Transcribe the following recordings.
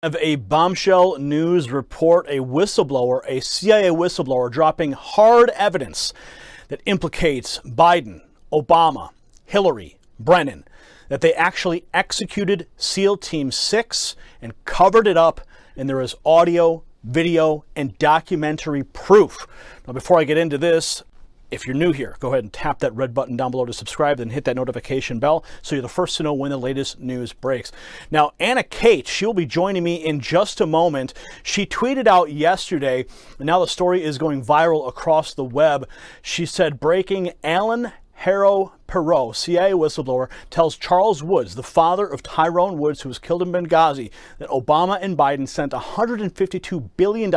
Of a bombshell news report, a whistleblower, a CIA whistleblower, dropping hard evidence that implicates Biden, Obama, Hillary, Brennan, that they actually executed SEAL Team 6 and covered it up, and there is audio, video, and documentary proof. Now, before I get into this, if you're new here, go ahead and tap that red button down below to subscribe, then hit that notification bell so you're the first to know when the latest news breaks. Now, Anna Kate, she'll be joining me in just a moment. She tweeted out yesterday, and now the story is going viral across the web. She said, breaking, Alan Harrow Perot, CIA whistleblower, tells Charles Woods, the father of Tyrone Woods, who was killed in Benghazi, that Obama and Biden sent $152 billion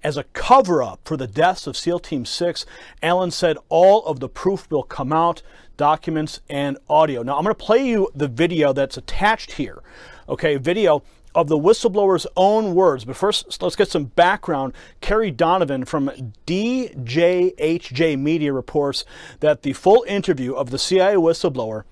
as a cover-up for the deaths of SEAL Team 6. Allen said all of the proof will come out, documents and audio. Now, I'm going to play you the video that's attached here. Okay, video of the whistleblower's own words. But first, let's get some background. Carrie Donovan from DJHJ Media reports that the full interview of the CIA whistleblower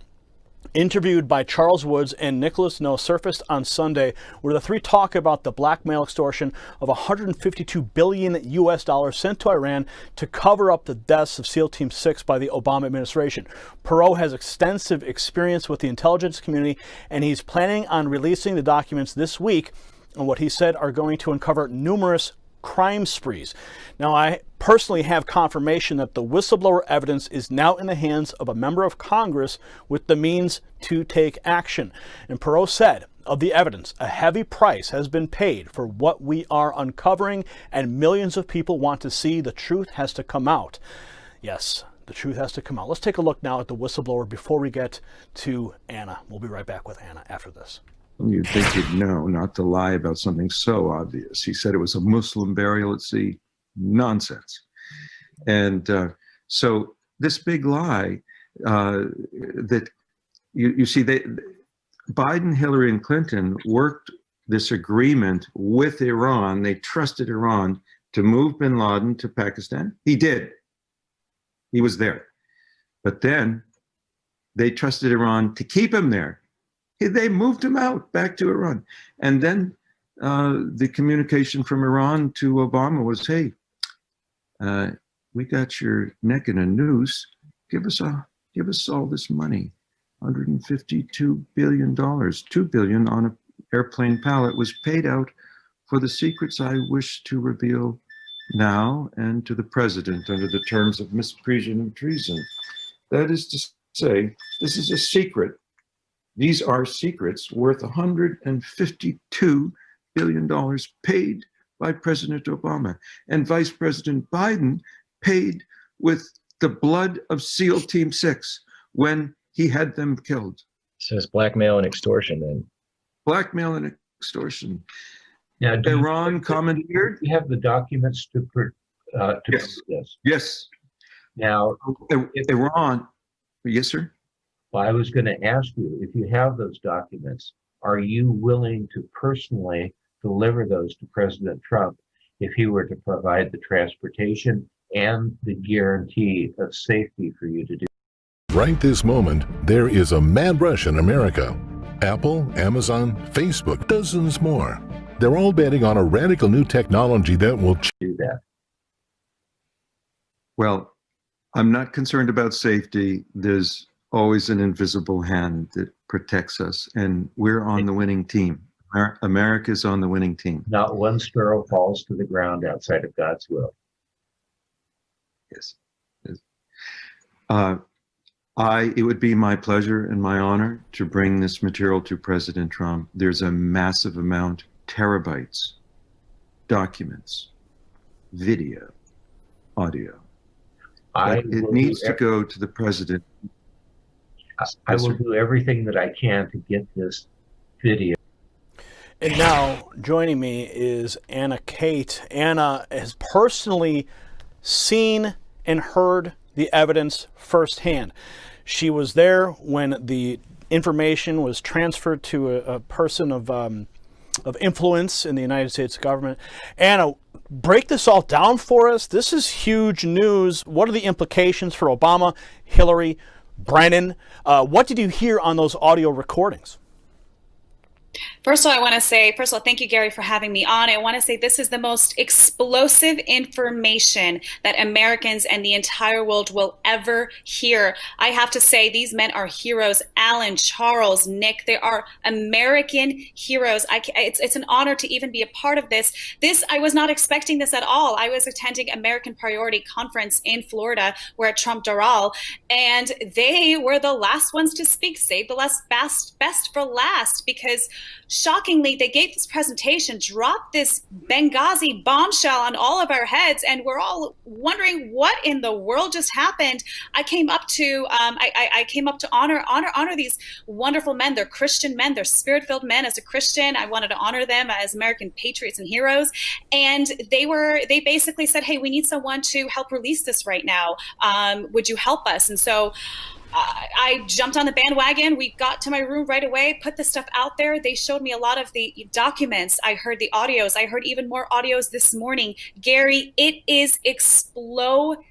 interviewed by Charles Woods and Nicholas No surfaced on Sunday, where the three talk about the blackmail extortion of $152 billion sent to Iran to cover up the deaths of SEAL Team 6 by the Obama administration. Perot has extensive experience with the intelligence community, and he's planning on releasing the documents this week on what he said are going to uncover numerous crime sprees. Now, I personally have confirmation that the whistleblower evidence is now in the hands of a member of Congress with the means to take action. And Perot said of the evidence, a heavy price has been paid for what we are uncovering, and millions of people want to see the truth has to come out. Yes, the truth has to come out. Let's take a look now at the whistleblower before we get to Anna. We'll be right back with Anna after this. You'd think you'd know not to lie about something so obvious. He said it was a Muslim burial at sea. Nonsense. And so this big lie that you see, Biden, Hillary, and Clinton worked this agreement with Iran. They trusted Iran to move bin Laden to Pakistan. He did. He was there. But then they trusted Iran to keep him there. They moved him out back to Iran. And then the communication from Iran to Obama was, hey, we got your neck in a noose. Give us all this money. $152 billion. $2 billion on an airplane pallet was paid out for the secrets I wish to reveal now and to the president under the terms of misprision and treason. That is to say, this is a secret. These are secrets worth $152 billion paid by President Obama, and Vice President Biden paid with the blood of SEAL Team 6 when he had them killed. So it's blackmail and extortion then. Blackmail and extortion. Now, Iran commandeered. You have the documents to Yes. this. Yes. Now, Iran. Yes, sir. well, I was going to ask you, if you have those documents, are you willing to personally deliver those to President Trump if he were to provide the transportation and the guarantee of safety for you to do? Right this moment, there is a mad rush in America. Apple, Amazon, Facebook, dozens more. They're all betting on a radical new technology that will Do that. Well, I'm not concerned about safety. There's always an invisible hand that protects us, and we're on the winning team. America's on the winning team. Not one sparrow falls to the ground outside of God's will. Yes. It would be my pleasure and my honor to bring this material to President Trump. There's a massive amount, terabytes, documents, video, audio. It needs to go to the president. I will do everything that I can to get this video. And now joining me is Anna Kate. Anna has personally seen and heard the evidence firsthand. She was there when the information was transferred to a person of influence in the United States government. Anna, break this all down for us. This is huge news. What are the implications for Obama, Hillary, Brennan? What did you hear on those audio recordings? First of all, thank you, Gary, for having me on. I want to say this is the most explosive information that Americans and the entire world will ever hear. I have to say, these men are heroes. Alan, Charles, Nick, they are American heroes. It's an honor to even be a part of this. I was not expecting this at all. I was attending American Priority Conference in Florida. We're at Trump Doral, and they were the last ones to speak. Save the best for last, because shockingly, they gave this presentation, dropped this Benghazi bombshell on all of our heads, and we're all wondering what in the world just happened. I came up to honor these wonderful men. They're Christian men. They're spirit-filled men. As a Christian, I wanted to honor them as American patriots and heroes. And they basically said, "Hey, we need someone to help release this right now. Would you help us?" And so I jumped on the bandwagon. We got to my room right away, put the stuff out there. They showed me a lot of the documents. I heard the audios. I heard even more audios this morning. Gary, it is explosive.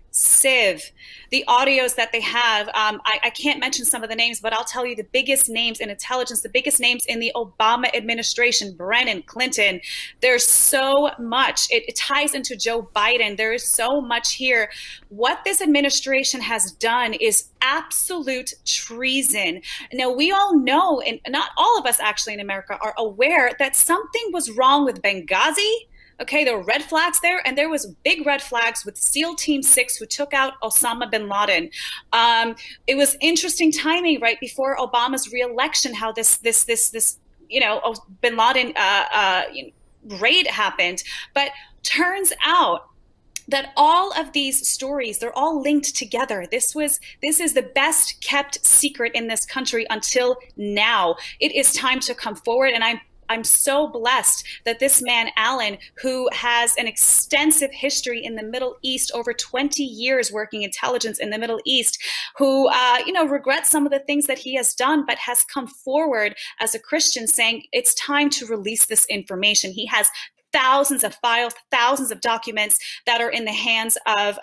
The audios that they have, I can't mention some of the names, but I'll tell you the biggest names in intelligence, the biggest names in the Obama administration, Brennan, Clinton. There's so much. It ties into Joe Biden. There is so much here. What this administration has done is absolute treason. Now, we all know, and not all of us actually in America are aware, that something was wrong with Benghazi. Okay, there were red flags there, and there was big red flags with SEAL Team 6 who took out Osama bin Laden. It was interesting timing right before Obama's reelection, how this bin Laden raid happened. But turns out that all of these stories, they're all linked together. This is the best kept secret in this country until now. It is time to come forward, and I'm so blessed that this man, Alan, who has an extensive history in the Middle East, over 20 years working intelligence in the Middle East, who, regrets some of the things that he has done, but has come forward as a Christian saying it's time to release this information. He has thousands of files, thousands of documents that are in the hands of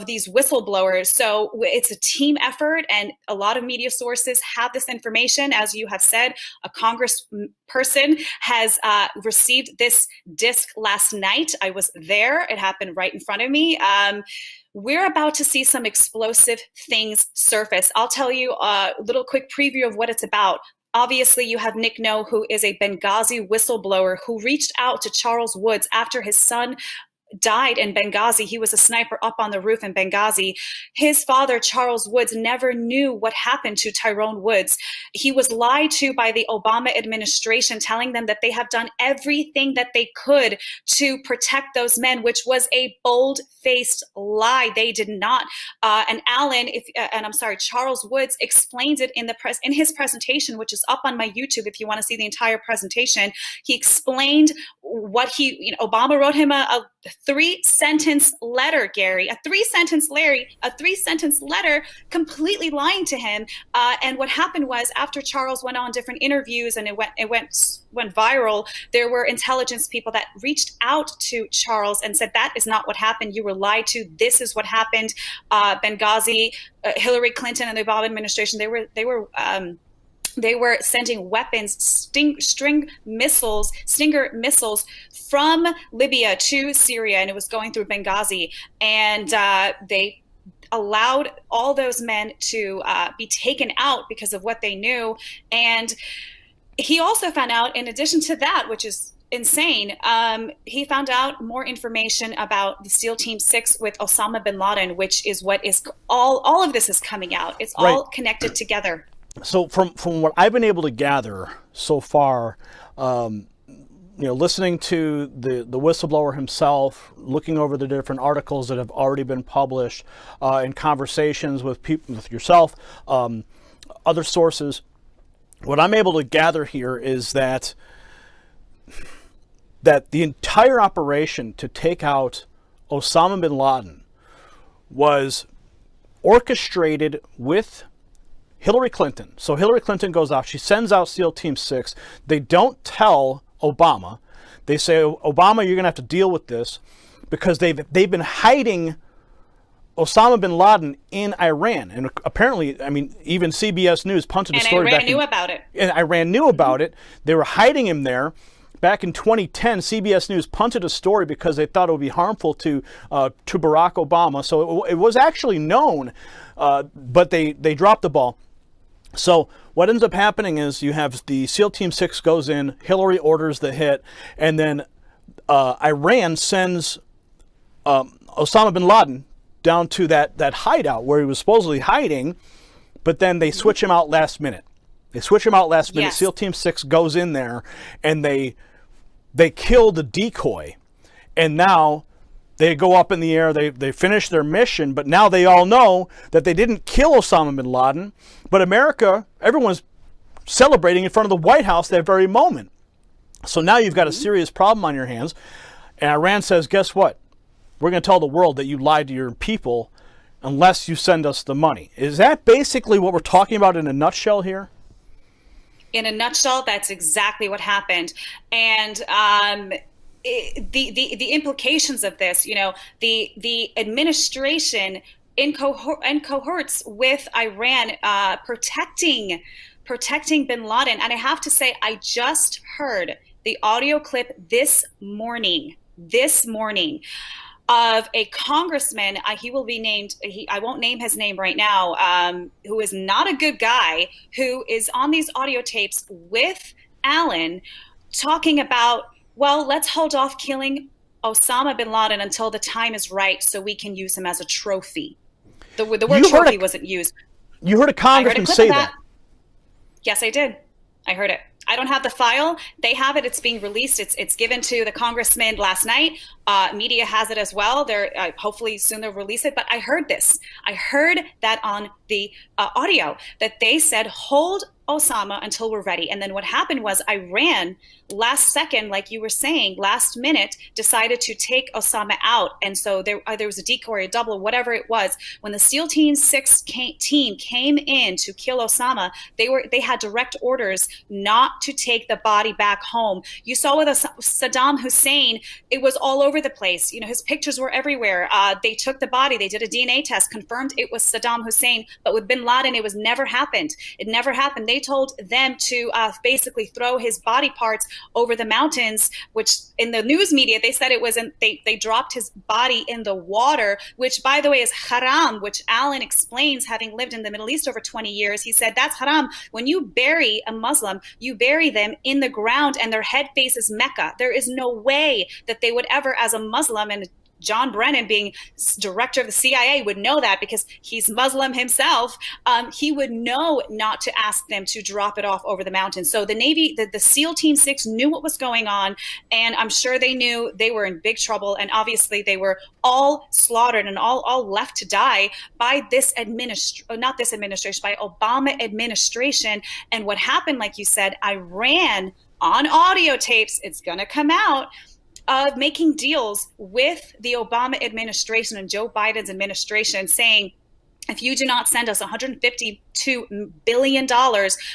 these whistleblowers. So it's a team effort, and a lot of media sources have this information. As you have said, a congressperson has received this disc last night. I was there. It happened right in front of me. We're about to see some explosive things surface. I'll tell you a little quick preview of what it's about. Obviously, you have Nick No, who is a Benghazi whistleblower who reached out to Charles Woods after his son died in Benghazi. He was a sniper up on the roof in Benghazi. His father, Charles Woods, never knew what happened to Tyrone Woods. He was lied to by the Obama administration, telling them that they have done everything that they could to protect those men, which was a bold-faced lie. They did not. And Charles Woods explains it in his presentation, which is up on my YouTube if you want to see the entire presentation. He explained what Obama wrote him a 3-sentence letter, Gary, a 3-sentence letter completely lying to him. And what happened was, after Charles went on different interviews and it went viral, there were intelligence people that reached out to Charles and said, that is not what happened. You were lied to. This is what happened. Benghazi, Hillary Clinton and the Obama administration, they were sending weapons, Stinger missiles from Libya to Syria, and it was going through Benghazi. And they allowed all those men to be taken out because of what they knew. And he also found out, in addition to that, which is insane, he found out more information about the SEAL Team 6 with Osama bin Laden, which is what is all of this is coming out. It's all connected together. So from what I've been able to gather so far, listening to the whistleblower himself, looking over the different articles that have already been published, in conversations with people, with yourself, other sources, what I'm able to gather here is that the entire operation to take out Osama bin Laden was orchestrated with Hillary Clinton. So Hillary Clinton goes out, she sends out SEAL Team 6. They don't tell Obama. They say, Obama, you're going to have to deal with this, because they've been hiding Osama bin Laden in Iran. And apparently, I mean, even CBS News punted the And story back. Iran knew about it. And Iran knew about it. They were hiding him there. Back in 2010, CBS News punted a story because they thought it would be harmful to Barack Obama. So it was actually known, but they dropped the ball. So what ends up happening is you have the SEAL Team 6 goes in, Hillary orders the hit, and then Iran sends Osama bin Laden down to that hideout where he was supposedly hiding, but then they switch him out last minute. They switch him out last minute. Yes. SEAL Team 6 goes in there, and they kill the decoy. And now they go up in the air, they finish their mission, but now they all know that they didn't kill Osama bin Laden, but America, everyone's celebrating in front of the White House that very moment. So now you've got a serious problem on your hands, and Iran says, guess what? We're going to tell the world that you lied to your people unless you send us the money. Is that basically what we're talking about in a nutshell here? In a nutshell, that's exactly what happened. And the implications of this, you know, the administration in cohorts with Iran protecting bin Laden. And I have to say, I just heard the audio clip this morning of a congressman, he will be named, I won't name his name right now, who is not a good guy, who is on these audio tapes with Allen talking about, well, let's hold off killing Osama bin Laden until the time is right so we can use him as a trophy. The word trophy wasn't used. You heard a congressman say that. Yes, I did. I heard it. I don't have the file. They have it. It's being released. It's given to the congressman last night. Media has it as well. They're hopefully soon they'll release it. But I heard this. I heard that on the audio that they said, hold Osama until we're ready. And then what happened was Iran, last second, like you were saying, last minute, decided to take Osama out. And so there was a decoy, a double, whatever it was. When the SEAL Team 6 team came in to kill Osama, they had direct orders not to take the body back home. You saw with Saddam Hussein, it was all over the place. You know, his pictures were everywhere. They took the body, they did a DNA test, confirmed it was Saddam Hussein. But with bin Laden, it was never happened. It never happened. They told them to basically throw his body parts over the mountains, which in the news media, they said it wasn't, they dropped his body in the water, which by the way is haram, which Alan explains, having lived in the Middle East over 20 years. He said, that's haram. When you bury a Muslim, you bury them in the ground and their head faces Mecca. There is no way that they would ever, as a Muslim, and John Brennan, being director of the CIA, would know that because he's Muslim himself. He would know not to ask them to drop it off over the mountains. So the Navy, the SEAL Team 6 knew what was going on, and I'm sure they knew they were in big trouble. And obviously they were all slaughtered and all left to die by this not this administration, by Obama administration. And what happened, like you said, Iran on audio tapes, it's going to come out, of making deals with the Obama administration and Joe Biden's administration, saying, if you do not send us $152 billion,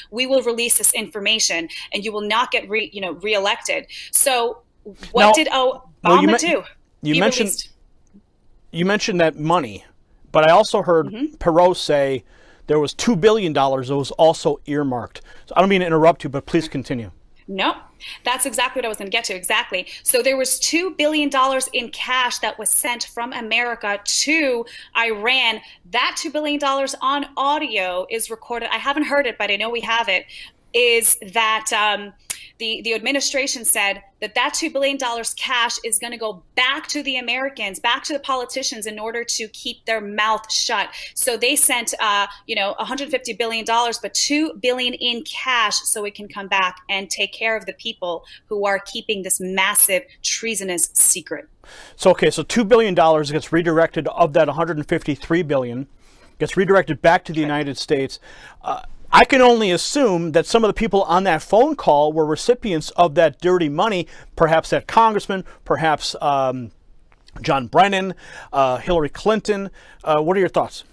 we will release this information and you will not get reelected. So what did Obama do? You mentioned that money, but I also heard Perot say there was $2 billion that was also earmarked. So I don't mean to interrupt you, but please continue. No, that's exactly what I was going to get to. Exactly. So there was $2 billion in cash that was sent from America to Iran. That $2 billion on audio is recorded. I haven't heard it, but I know we have it. Is that the administration said that $2 billion cash is going to go back to the Americans, back to the politicians, in order to keep their mouth shut. So they sent, $150 billion, but $2 billion in cash so it can come back and take care of the people who are keeping this massive treasonous secret. So $2 billion gets redirected, of that $153 billion gets redirected back to the United States. I can only assume that some of the people on that phone call were recipients of that dirty money, perhaps that congressman, perhaps John Brennan, Hillary Clinton. What are your thoughts?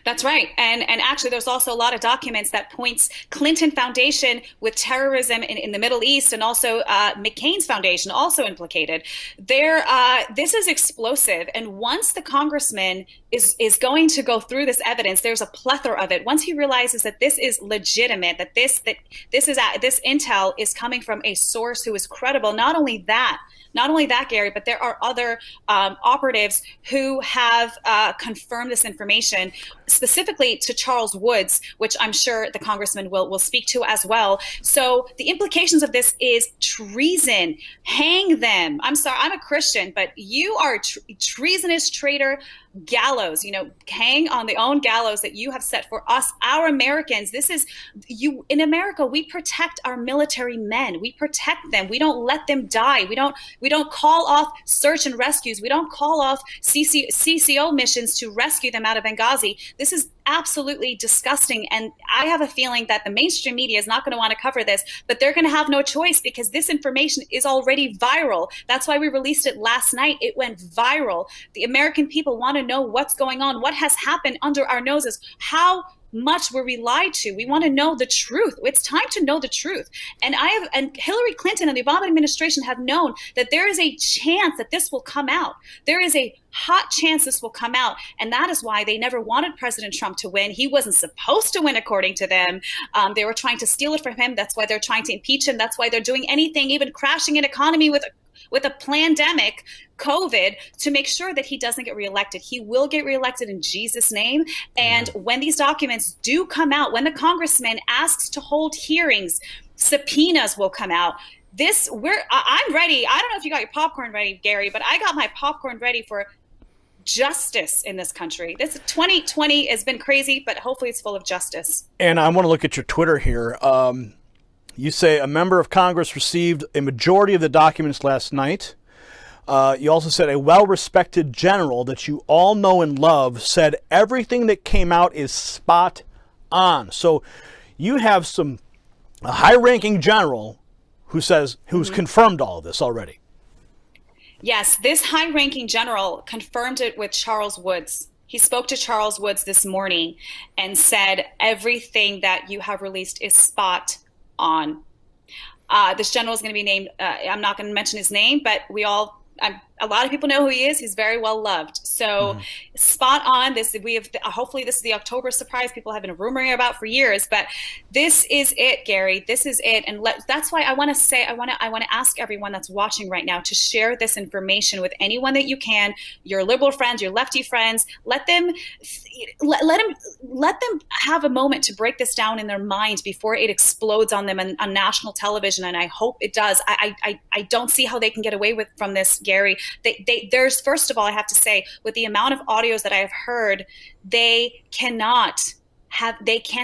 That's right. And actually, there's also a lot of documents that points Clinton Foundation with terrorism in the Middle East, and also McCain's foundation also implicated. This is explosive. And once the congressman is going to go through this evidence, there's a plethora of it. Once he realizes that this is legitimate, that this intel is coming from a source who is credible. Not only that, Gary, but there are other operatives who have confirmed this information, specifically to Charles Woods, which I'm sure the congressman will speak to as well. So the implications of this is treason. Hang them. I'm sorry, I'm a Christian, but you are treasonous traitor. Gallows, hang on the own gallows that you have set for us, our Americans. This is you. In America, we protect our military men. We protect them. We don't let them die. We don't call off search and rescues. We don't call off CCO missions to rescue them out of Benghazi. This is absolutely disgusting. And I have a feeling that the mainstream media is not going to want to cover this, but they're going to have no choice because this information is already viral. That's why we released it last night. It went viral. The American people want to know what's going on, what has happened under our noses, how much were we lied to. We want to know the truth. It's time to know the truth. And Hillary Clinton and the Obama administration have known that there is a chance that this will come out. There is a hot chance this will come out. And that is why they never wanted President Trump to win. He wasn't supposed to win, according to them. They were trying to steal it from him. That's why they're trying to impeach him. That's why they're doing anything, even crashing an economy with a pandemic, COVID, to make sure that he doesn't get reelected. He will get reelected in Jesus' name. And when these documents do come out, when the congressman asks to hold hearings, subpoenas will come out. I'm ready. I don't know if you got your popcorn ready, Gary, but I got my popcorn ready for justice in this country. This 2020 has been crazy, but hopefully it's full of justice. And I want to look at your Twitter here. You say a member of Congress received a majority of the documents last night. You also said a well-respected general that you all know and love said everything that came out is spot on. So you have a high-ranking general who's confirmed all of this already. Yes, this high-ranking general confirmed it with Charles Woods. He spoke to Charles Woods this morning and said everything that you have released is spot on. This general is going to be named, I'm not going to mention his name, but a lot of people know who he is. He's very well loved. So spot on. Hopefully this is the October surprise people have been rumoring about for years, but this is it, Gary. This is it. And that's why I want to ask everyone that's watching right now to share this information with anyone that you can, your liberal friends, your lefty friends. Let them have a moment to break this down in their minds before it explodes on them on national television. And I hope it does. I don't see how they can get away from this, Gary. There's, first of all, I have to say, with the amount of audios that I have heard, they can't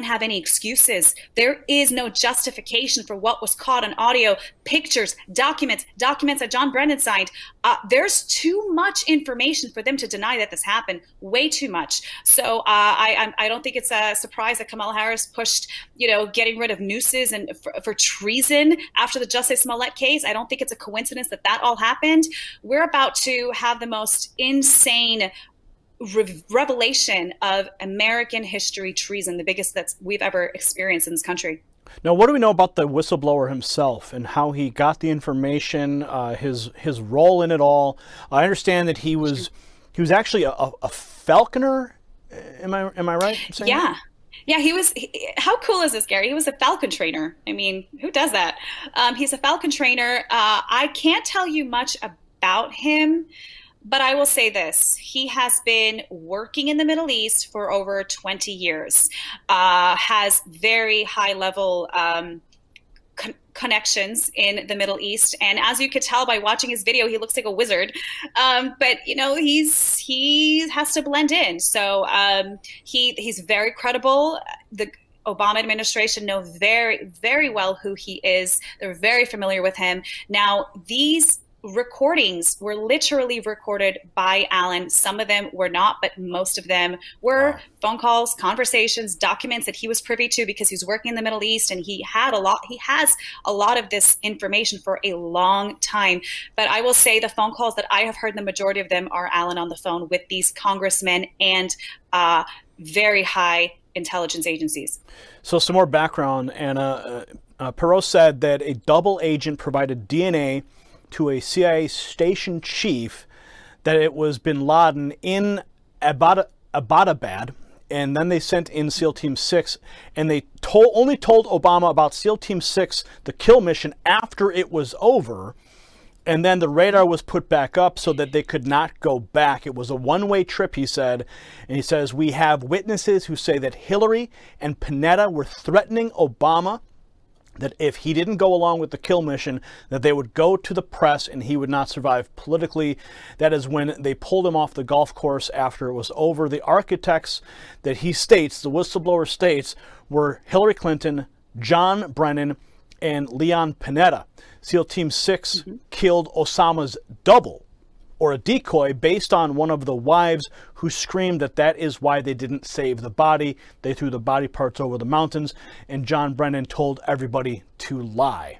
have any excuses. There is no justification for what was caught on audio, pictures, documents that John Brennan signed. There's too much information for them to deny that this happened, way too much. So I don't think it's a surprise that Kamala Harris pushed, getting rid of nooses and for treason after the Justice Smollett case. I don't think it's a coincidence that all happened. We're about to have the most insane revelation of American history treason, the biggest that we've ever experienced in this country. Now, what do we know about the whistleblower himself and how he got the information, his role in it all? I understand that he was actually a falconer. Am I right in saying that? Yeah, how cool is this, Gary? He was a falcon trainer. I mean, who does that? He's a falcon trainer. I can't tell you much about him, but I will say this. He has been working in the Middle East for over 20 years, has very high level connections in the Middle East. And as you could tell by watching his video, he looks like a wizard. But he has to blend in. So he's very credible. The Obama administration know very, very well who he is. They're very familiar with him. Now, these recordings were literally recorded by Alan. Some of them were not, but most of them were phone calls, conversations, documents that he was privy to because he's working in the Middle East, and he has a lot of this information for a long time. But I will say the phone calls that I have heard, the majority of them are Alan on the phone with these congressmen and very high intelligence agencies. So some more background, Anna. Perot said that a double agent provided DNA to a CIA station chief that it was bin Laden in Abbottabad, and then they sent in SEAL Team 6, and they only told Obama about SEAL Team 6, the kill mission, after it was over, and then the radar was put back up so that they could not go back. It was a one-way trip, he said, and he says, we have witnesses who say that Hillary and Panetta were threatening Obama that if he didn't go along with the kill mission, that they would go to the press and he would not survive politically. That is when they pulled him off the golf course after it was over. The architects that he states, the whistleblower states, were Hillary Clinton, John Brennan, and Leon Panetta. SEAL Team 6 killed Osama's double, or a decoy, based on one of the wives who screamed that that is why they didn't save the body. They threw the body parts over the mountains, and John Brennan told everybody to lie.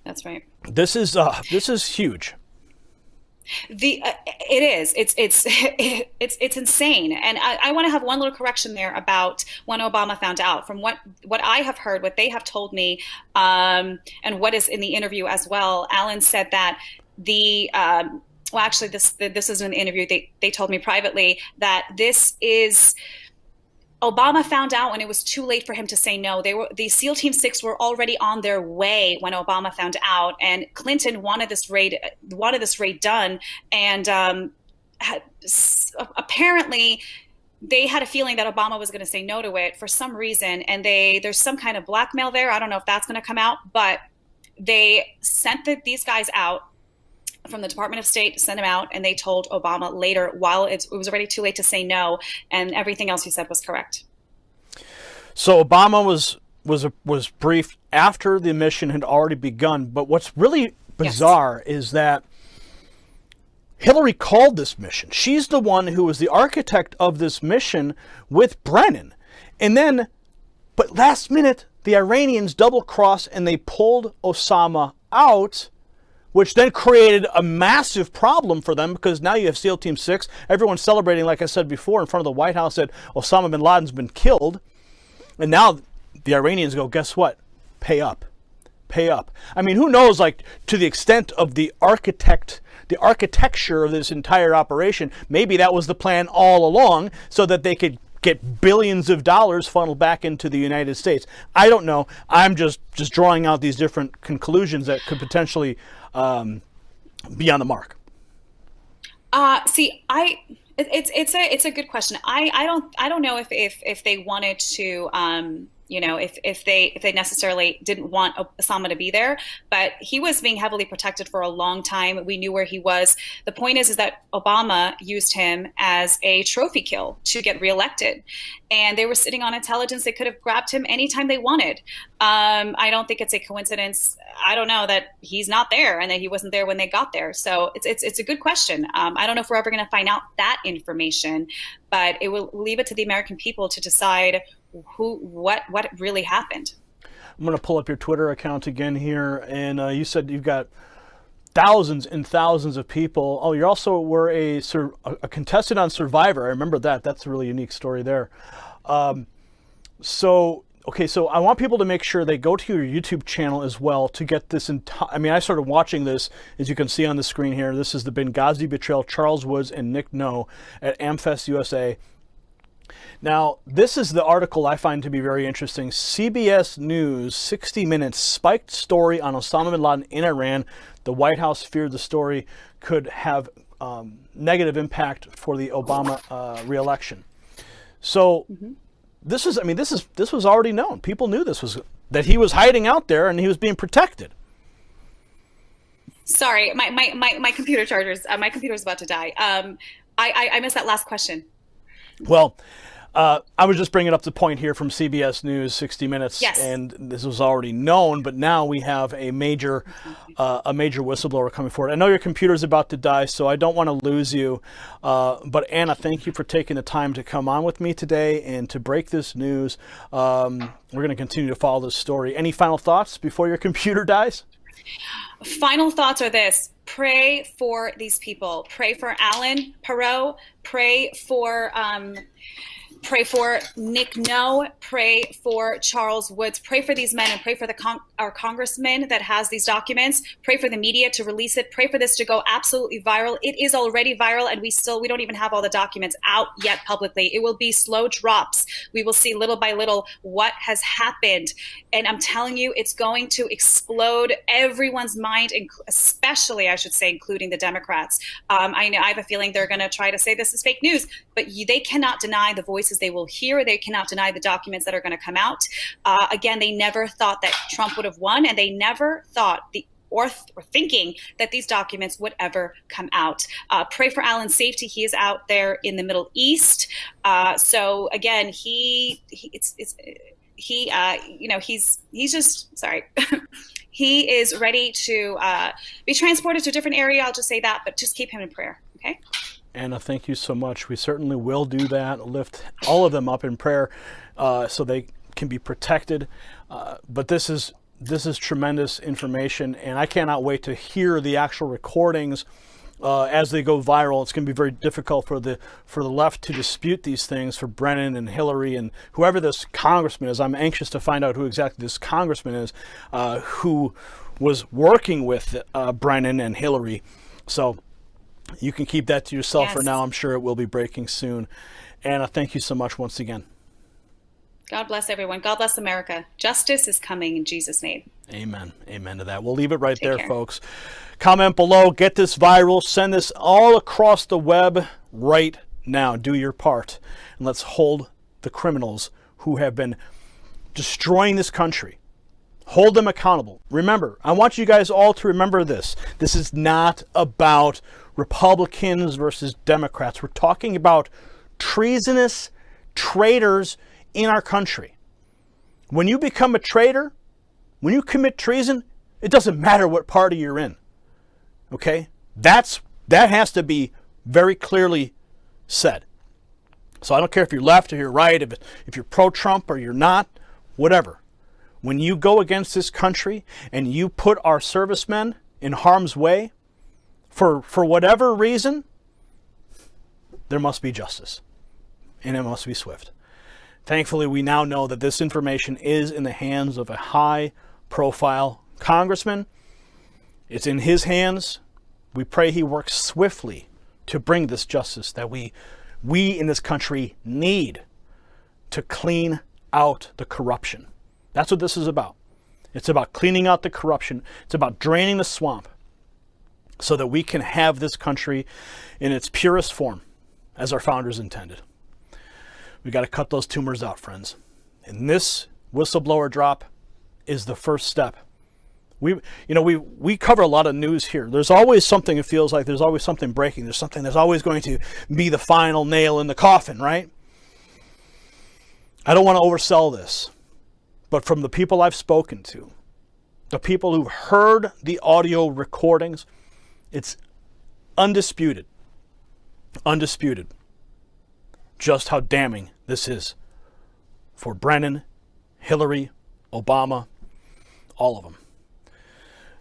That's right. This is huge. It is. It's insane. And I want to have one little correction there about when Obama found out. From what I have heard, what they have told me, and what is in the interview as well, Alan said that well, actually, this is in the interview. They told me privately that this is Obama found out when it was too late for him to say no. The SEAL Team 6 were already on their way when Obama found out, and Clinton wanted this raid done, and apparently they had a feeling that Obama was going to say no to it for some reason, and there's some kind of blackmail there. I don't know if that's going to come out, but they sent these guys out from the Department of State, sent him out, and they told Obama later, while it was already too late to say no, and everything else he said was correct. So Obama was briefed after the mission had already begun. But what's really bizarre is that Hillary called this mission. She's the one who was the architect of this mission with Brennan. But last minute, the Iranians double-crossed and they pulled Osama out, which then created a massive problem for them, because now you have SEAL Team 6. Everyone's celebrating, like I said before, in front of the White House that Osama bin Laden's been killed. And now the Iranians go, guess what? Pay up. Pay up. I mean, who knows, like, to the extent of the architecture of this entire operation, maybe that was the plan all along so that they could get billions of dollars funneled back into the United States. I don't know. I'm just drawing out these different conclusions that could potentially be on the mark. It's a good question. I don't know if they wanted to if they necessarily didn't want Osama to be there, but he was being heavily protected for a long time. We knew where he was. The point is that Obama used him as a trophy kill to get reelected, and they were sitting on intelligence. They could have grabbed him anytime they wanted. I don't think it's a coincidence. I don't know that he's not there and that he wasn't there when they got there. So it's a good question. I don't know if we're ever going to find out that information, but it will leave it to the American people to decide what really happened. I'm going to pull up your Twitter account again here, and you said you've got thousands and thousands of people. Oh, you also were a contestant on Survivor. I remember that. That's a really unique story there. So I want people to make sure they go to your YouTube channel as well to get this I started watching this, as you can see on the screen here. This is the Benghazi betrayal, Charles Woods and Nick No at AmFest USA. Now, this is the article I find to be very interesting. CBS News, 60 Minutes, spiked story on Osama bin Laden in Iran. The White House feared the story could have negative impact for the Obama re-election. So this was already known. People knew that he was hiding out there and he was being protected. Sorry, my computer chargers. My computer's about to die. I missed that last question. Well, I was just bringing up the point here from CBS News, 60 Minutes, yes. And this was already known, but now we have a major whistleblower coming forward. I know your computer's about to die, so I don't want to lose you. But Anna, thank you for taking the time to come on with me today and to break this news. We're going to continue to follow this story. Any final thoughts before your computer dies? Final thoughts are this. Pray for these people. Pray for Alan Perot. Pray for Pray for Nick No. Pray for Charles Woods. Pray for these men and pray for our congressman that has these documents. Pray for the media to release it. Pray for this to go absolutely viral. It is already viral, and we don't even have all the documents out yet publicly. It will be slow drops. We will see little by little what has happened. And I'm telling you, it's going to explode everyone's mind, especially, I should say, including the Democrats. I have a feeling they're going to try to say this is fake news, but they cannot deny the voices they will hear. They cannot deny the documents that are going to come out. Again, they never thought that Trump would have won, and they never thought or thinking that these documents would ever come out. Pray for Alan's safety. He is out there in the Middle East. So again, he's just sorry. He is ready to be transported to a different area. I'll just say that, but just keep him in prayer. Okay. Anna, thank you so much. We certainly will do that. Lift all of them up in prayer so they can be protected. But this is tremendous information, and I cannot wait to hear the actual recordings as they go viral. It's going to be very difficult for the left to dispute these things, for Brennan and Hillary and whoever this congressman is. I'm anxious to find out who exactly this congressman is who was working with Brennan and Hillary. So you can keep that to yourself for now. I'm sure it will be breaking soon. Anna, thank you so much once again. God bless everyone. God bless America. Justice is coming in Jesus' name. Amen. Amen to that. We'll leave it right Take there, care. folks. Comment below. Get this viral. Send this all across the web right now. Do your part. And let's hold the criminals who have been destroying this country. Hold them accountable. Remember, I want you guys all to remember this. This is not about Republicans versus Democrats. We're talking about treasonous traitors in our country. When you become a traitor, when you commit treason, it doesn't matter what party you're in. Okay? That has to be very clearly said. So I don't care if you're left or you're right, if you're pro-Trump or you're not, whatever. When you go against this country and you put our servicemen in harm's way for whatever reason, there must be justice. And it must be swift. Thankfully, we now know that this information is in the hands of a high-profile congressman. It's in his hands. We pray he works swiftly to bring this justice that we in this country need to clean out the corruption. That's what this is about. It's about cleaning out the corruption. It's about draining the swamp so that we can have this country in its purest form as our founders intended. We got to cut those tumors out, friends. And this whistleblower drop is the first step. We cover a lot of news here. There's always something, it feels like there's always something breaking. There's something that's always going to be the final nail in the coffin, right? I don't want to oversell this, but from the people I've spoken to, the people who've heard the audio recordings, it's undisputed just how damning this is for Brennan, Hillary, Obama, all of them.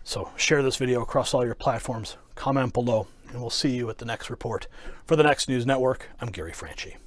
So share this video across all your platforms, comment below, and we'll see you at the next report. For the Next News Network, I'm Gary Franchi.